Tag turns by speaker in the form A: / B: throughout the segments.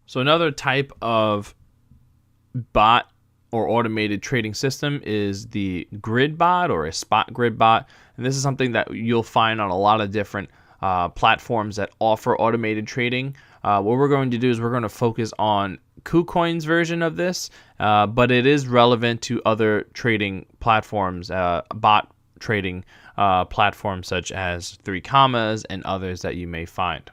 A: So another type of bot or automated trading system is the grid bot or a spot grid bot. And this is something that you'll find on a lot of different platforms that offer automated trading. What we're going to do is we're going to focus on KuCoin's version of this, but it is relevant to other trading platforms, bot trading platforms such as 3 Commas and others that you may find.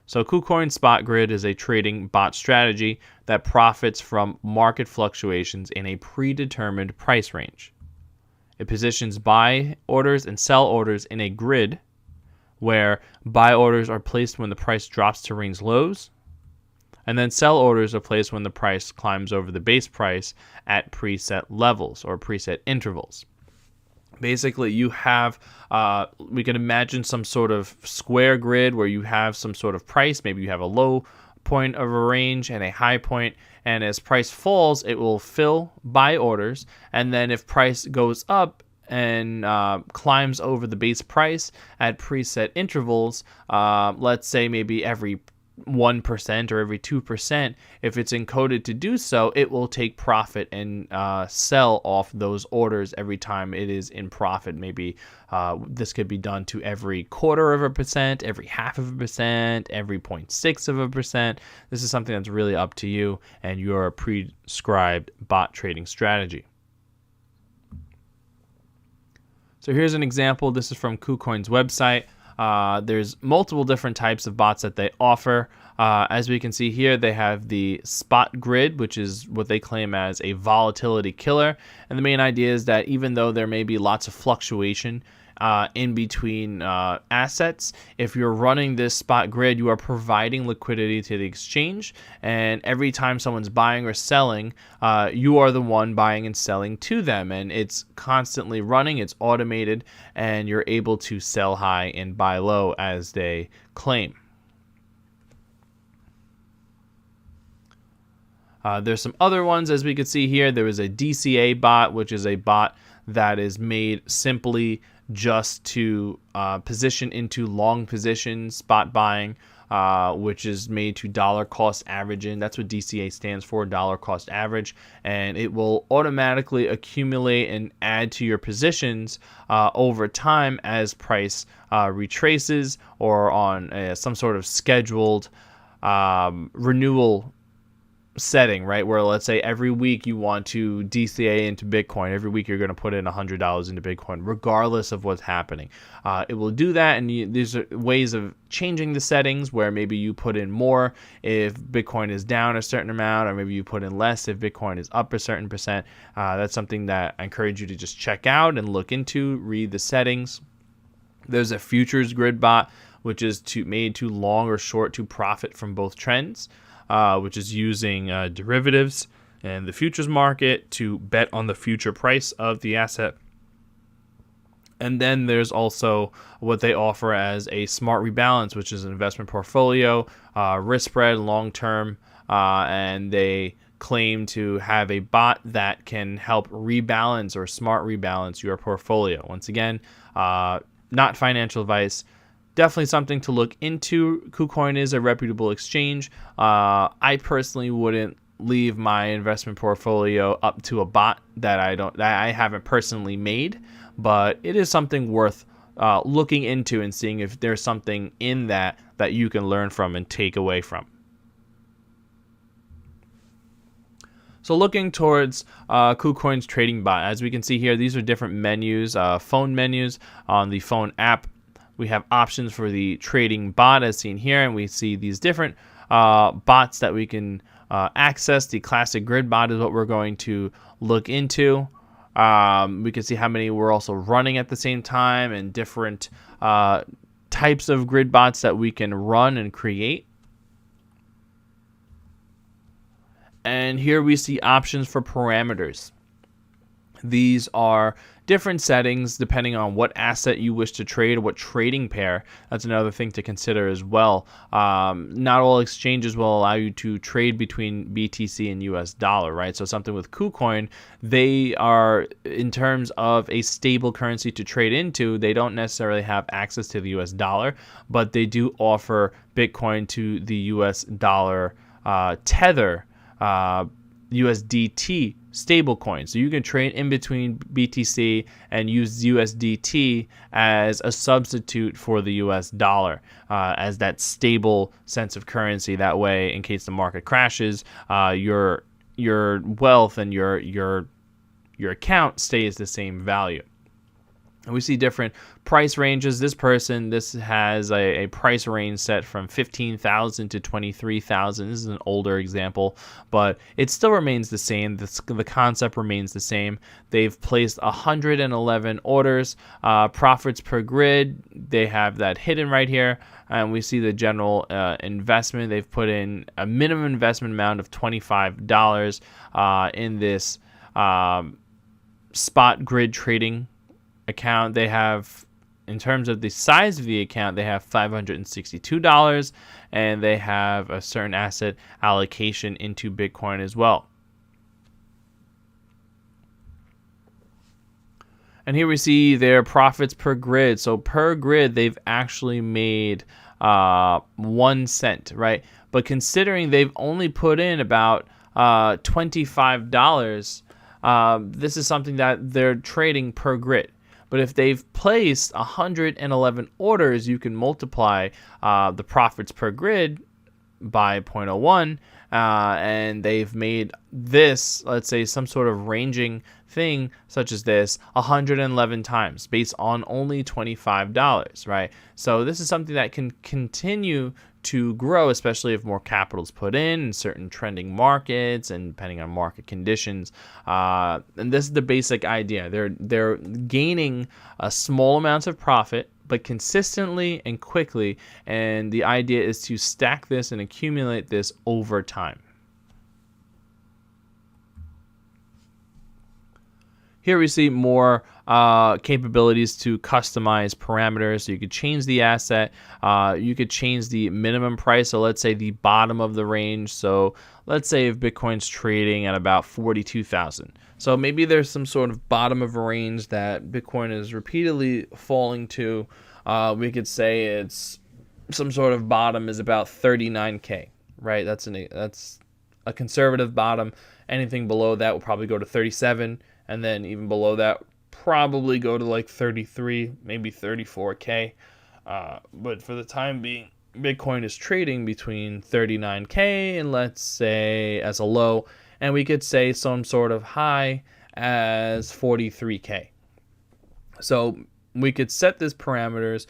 A: So KuCoin Spot Grid is a trading bot strategy that profits from market fluctuations in a predetermined price range. It positions buy orders and sell orders in a grid where buy orders are placed when the price drops to range lows, and then sell orders are placed when the price climbs over the base price at preset levels or preset intervals. Basically, you have, we can imagine some sort of square grid where you have some sort of price. Maybe you have a low point of a range and a high point, and as price falls, it will fill buy orders, and then if price goes up and climbs over the base price at preset intervals, let's say maybe every 1% or every 2%, if it's encoded to do so, it will take profit and sell off those orders every time it is in profit. Maybe this could be done to every 1/4%, every 1/2%, every 0.6%. This is something that's really up to you and your prescribed bot trading strategy. So here's an example. This is from KuCoin's website. There's multiple different types of bots that they offer. As we can see here, they have the spot grid, which is what they claim as a volatility killer. And the main idea is that even though there may be lots of fluctuation in between assets, if you're running this spot grid, you are providing liquidity to the exchange. And every time someone's buying or selling, you are the one buying and selling to them. And it's constantly running, it's automated, and you're able to sell high and buy low as they claim. There's some other ones, as we can see here. There is a DCA bot, which is a bot that is made simply just to position into long positions, spot buying, which is made to dollar cost averaging. That's what DCA stands for, dollar cost average. And it will automatically accumulate and add to your positions over time as price retraces or on some sort of scheduled renewal setting, right? Where let's say every week you want to DCA into Bitcoin. Every week you're going to put in $100 into Bitcoin, regardless of what's happening. It will do that, and there's ways of changing the settings where maybe you put in more if Bitcoin is down a certain amount, or maybe you put in less if Bitcoin is up a certain percent. That's something that I encourage you to just check out and look into, read the settings. There's a futures grid bot, which is made to long or short to profit from both trends. Which is using derivatives and the futures market to bet on the future price of the asset. And then there's also what they offer as a smart rebalance, which is an investment portfolio, risk spread, long-term, and they claim to have a bot that can help rebalance or smart rebalance your portfolio. Once again, not financial advice. Definitely something to look into. KuCoin is a reputable exchange. I personally wouldn't leave my investment portfolio up to a bot that I haven't personally made, but it is something worth looking into and seeing if there's something in that you can learn from and take away from. So looking towards KuCoin's trading bot, as we can see here, these are different menus, phone menus on the phone app. We have options for the trading bot as seen here, and we see these different bots that we can access. The classic grid bot is what we're going to look into. We can see how many we're also running at the same time and different types of grid bots that we can run and create. And here we see options for parameters. These are different settings depending on what asset you wish to trade, what trading pair. That's another thing to consider as well. Not all exchanges will allow you to trade between BTC and US dollar, right? So something with KuCoin, they are, in terms of a stable currency to trade into, they don't necessarily have access to the US dollar, but they do offer Bitcoin to the US dollar Tether USDT stablecoin. So you can trade in between BTC and use USDT as a substitute for the US dollar, as that stable sense of currency. That way, in case the market crashes, your wealth and your account stays the same value. And we see different price ranges. This has a price range set from 15,000 to 23,000. This is an older example, but it still remains the same. The concept remains the same. They've placed 111 orders. Profits per grid, they have that hidden right here. And we see the general investment. They've put in a minimum investment amount of $25 in this spot grid trading account. They have, in terms of the size of the account, they have $562, and they have a certain asset allocation into Bitcoin as well. And here we see their profits per grid. So per grid, they've actually made 1 cent, right? But considering they've only put in about $25, this is something that they're trading per grid. But if they've placed 111 orders, you can multiply the profits per grid by 0.01, and they've made this, let's say, some sort of ranging thing such as this 111 times based on only $25, right? So this is something that can continue to grow, especially if more capital is put in certain trending markets and depending on market conditions. And this is the basic idea. They're gaining small amounts of profit, but consistently and quickly. And the idea is to stack this and accumulate this over time. Here we see more capabilities to customize parameters. So you could change the asset. You could change the minimum price. So let's say the bottom of the range. So let's say if Bitcoin's trading at about 42,000. So maybe there's some sort of bottom of a range that Bitcoin is repeatedly falling to. We could say it's some sort of bottom is about 39K, right? That's a conservative bottom. Anything below that will probably go to 37. And then even below that, probably go to like 33, maybe 34K. But for the time being, Bitcoin is trading between 39K and let's say as a low. And we could say some sort of high as 43K. So we could set these parameters.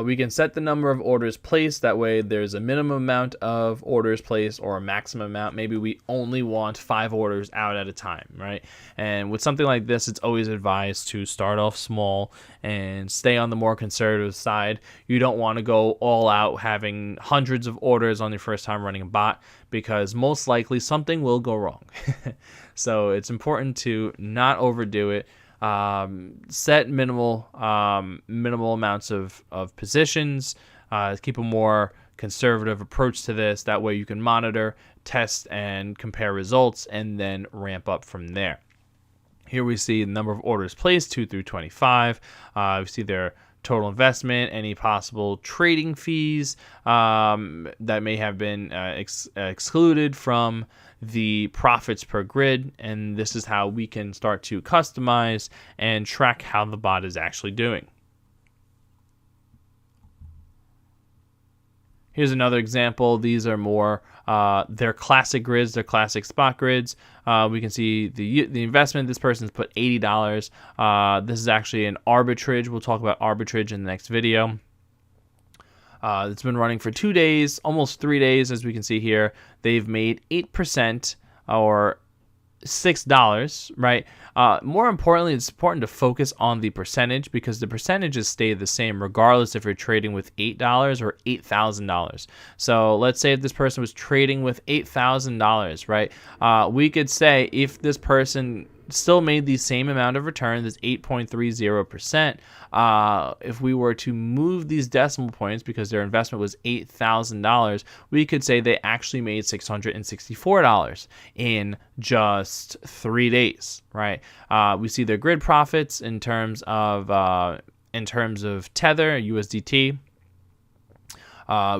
A: We can set the number of orders placed. That way there's a minimum amount of orders placed or a maximum amount. Maybe we only want 5 orders out at a time, right? And with something like this, it's always advised to start off small and stay on the more conservative side. You don't want to go all out having hundreds of orders on your first time running a bot, because most likely something will go wrong. So it's important to not overdo it. Set minimal amounts of positions. Keep a more conservative approach to this. That way you can monitor, test, and compare results, and then ramp up from there. Here we see the number of orders placed, 2 through 25. We see their total investment, any possible trading fees that may have been excluded from the profits per grid, and this is how we can start to customize and track how the bot is actually doing. Here's another example. These are more their classic grids, their classic spot grids. We can see the investment. This person's put $80. This is actually an arbitrage. We'll talk about arbitrage in the next video. It's been running for 2 days, almost 3 days, as we can see here. They've made 8% or $6, right? More importantly, it's important to focus on the percentage, because the percentages stay the same regardless if you're trading with $8 or $8,000. So let's say if this person was trading with $8,000, right? We could say if this person still made the same amount of return, that's 8.30%. If we were to move these decimal points, because their investment was $8,000, we could say they actually made $664 in just 3 days, right? We see their grid profits in terms of Tether, USDT.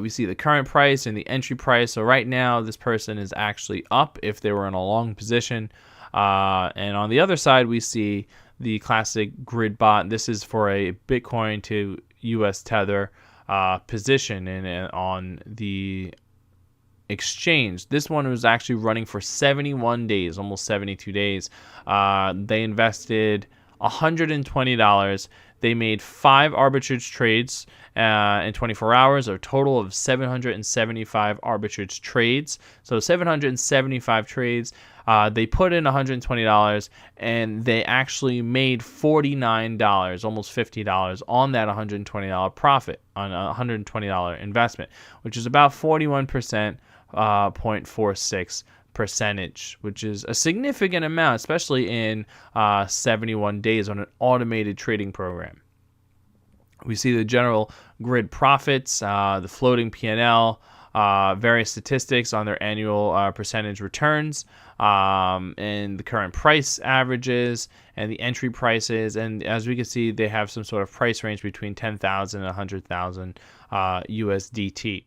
A: We see the current price and the entry price. So right now, this person is actually up if they were in a long position. And on the other side, we see the classic grid bot. This is for a Bitcoin to US Tether position and on the exchange. This one was actually running for 71 days, almost 72 days. They invested $120. They made 5 arbitrage trades in 24 hours, a total of 775 arbitrage trades. So 775 trades. They put in $120 and they actually made $49, almost $50 on that $120 profit on a $120 investment, which is about 41%, 0.46 percentage, which is a significant amount, especially in 71 days on an automated trading program. We see the general grid profits, the floating P&L, various statistics on their annual percentage returns, and the current price averages and the entry prices. And as we can see, they have some sort of price range between 10,000 and 100,000 USDT.